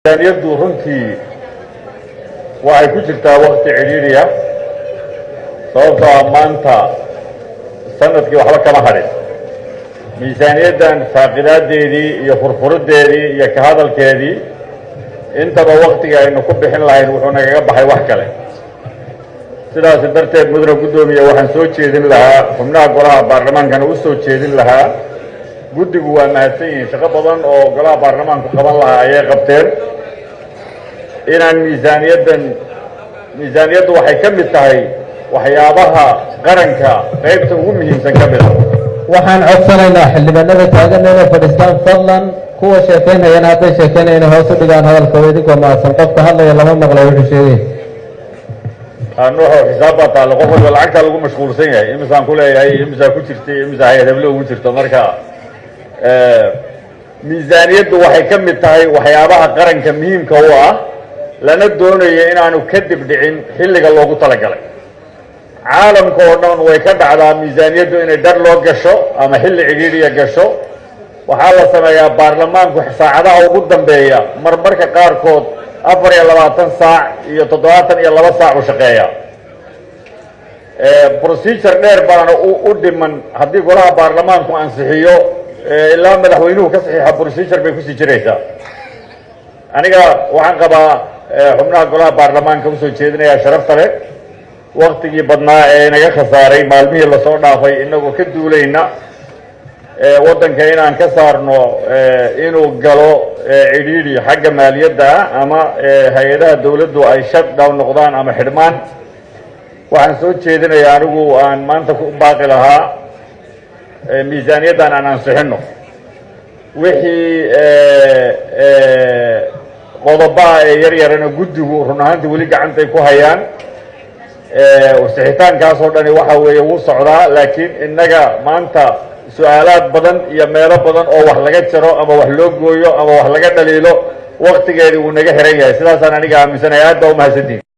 miisaaniyaddu runtii waxay ku jirtaa waqti cidhiidhiya sababtoo ah maanta sanadkii waxba kama hadhin miisaaniyaddan faaqidaaddeedii iyo furfurideedii iyo ka hadalkeedii intaba waqtiga aynu ku bixin lahayn wuxuu nagaga baxay wax kale sidaas darteed mudane guddoomiye waxaan soo jeedin lahaa xubnaha golaha baarlamaankana u soo jeedin lahaa guddigu waa mahadsan yihiin shaqo badan oo golaha baarlamaanku qaban lahaa ayay qabteen inaan miisaaniyaddu waxay ka mid tahay waxyaabaha qaranka qaybta ugu muhiimsan ka mid ah waxaan codsanaynaa xildhibaanada taagan inay fadhiistaan fadlan kuwa sheekaynayana hadday sheekaynayna hoos u dhigaan hadalkooda idinkoo mahadsan qofka hadlaya lama maqlay wuxuu sheegay nuuxo xisaab baa taalla qof walba lacagtaa lagu mashquulsan yahay imisaan ku leeyahay imisaa ku jirtay imisaa hay-ad heblo ugu jirto marka miisaaniyaddu waxay ka mid tahay waxyaabaha qaranka muhiimka u ah lana doonayo inaanu kadib dhicin xilliga loogu talagalay caalamka oo dhan way ka dhacdaa miisaaniyaddu inay dhar loo gasho ama xilli cidhiidhiya gasho waxaa la sameeyaa baarlamaanku saacadaha ugu dambeeya marmarka qaarkood 24 saac iyo 72 saac u shaqeeya procedure dheer baana u dhiman haddii golaha baarlamaanku ansixiyo ilaa madaxweynuhu ka saxiixa procedure bay kusii jiraysaa aniga waxaan qabaa xubnaha golaha baarlamaanka usoo jeedinayaa sharafta leh waktigii badnaa ee inaga khasaaray maalmihii lasoo dhaafay inagoo ka duulayna waddanka inaan ka saarno inuu galo cidhiidhi xagga maaliyadda ah ama hay-adaha dawladdu ay shut down noqdaan ama xidhmaan waxaan soo jeedinayaa anigu aan maanta ku baaqi lahaa miisaaniyaddan aan ansixinno wixii qodobaha ee yar yarana guddigu run ahaantii weli gacantay ku hayaan sixitaankaas oo dhani waxa weeye wuu socdaa laakiin innaga maanta su-aalaad badan iyo meelo badan oo wax laga jaro ama wax loo gooyo ama wax laga dhaliilo waktigeedii wuu naga xiran yahay sidaasaan aniga aaminsanahay aad baa umahadsantihin